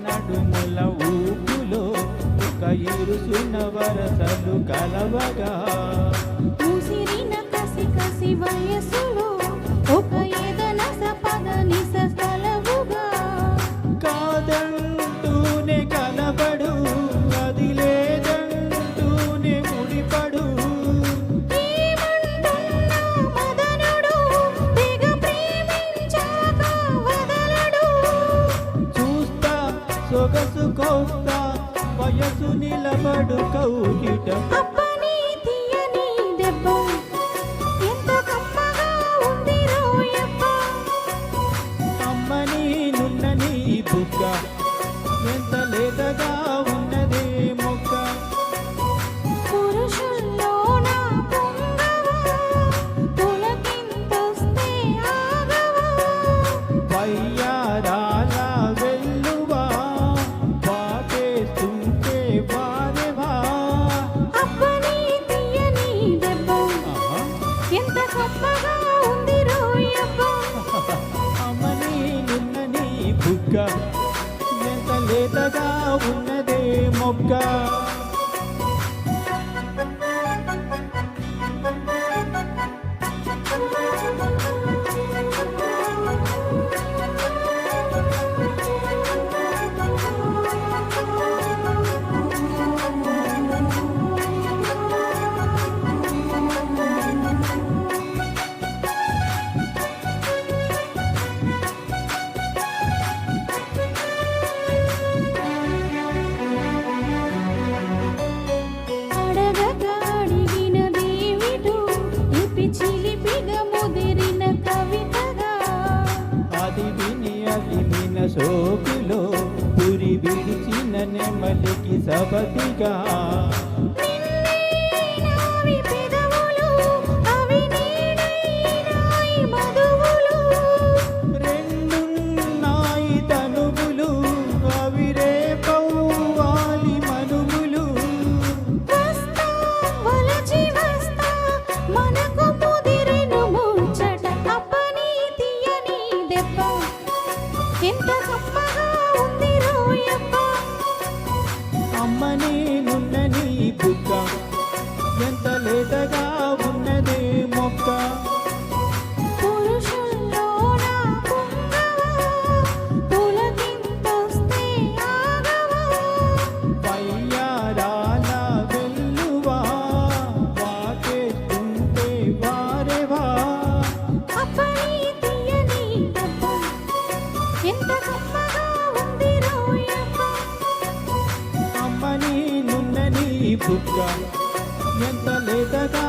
నడుముల ఊపులో ఒక ఇరుసున వరసలు కలవగా ముసిరిన కసి కసి వయసులో ఒక ఏదనస పదనిస కలవుగా కాదంటూనే కలబడు అది లేదంటూనే ముడిపడు మదనుడు తెగ ప్రేమించాక వదలడు చూస్తా సొగసు కోస్తా వయసు నిలబడు కౌగిట అప్పని తీయని దెబ్బ ఎంత కమ్మగా ఉంది రోయప్ప అమ్మని నున్నని బుగ్గ ఎంత లేతగా ఉన్నదే మొక్క పురుషుల్లో నా పొంగవా పులకింతొస్తే ఆగవా వయ్యారాల వెల్లువా వాటేస్తుంటే వారెవా అప్పని తీయని దెబ్బ ఎంత కమ్మగా ఉంది రోయప్ప అమ్మని నున్నని బుగ్గ ఎంత లేతగా ఉన్నదే మొక్క అడగక అడిగినదేమిటో లిపి చిలిపిగా ముదిరిన కవితగా అది విన సోకులో పురి విడిచిన నెమలికి సబతిగా నిన్నేనావి పెదవులు అవి నీడైనాయి మధువులు రెండున్నాయి తనువులు అవి రేపవ్వాలి మనువులు వస్తా వలచి వస్తా మనకు ముదిరెను ముచ్చట అప్పని తీయని దెబ్బ ఎంత కమ్మగా ఉంది రోయప్ప అమ్మని నున్నని బుగ్గ ఎంత లేతగా ఉన్నదే మొక్క పురుషుల్లో నా పొంగవా పులకింతొస్తే ఆగవా వయ్యారాల వెల్లువా వాటేస్తుంటే వారెవా అప్పని తీయని దెబ్బ ఎంత కమ్మగా ఉంది రోయప్ప అమ్మని నున్నని బుగ్గ ఎంత లేతగా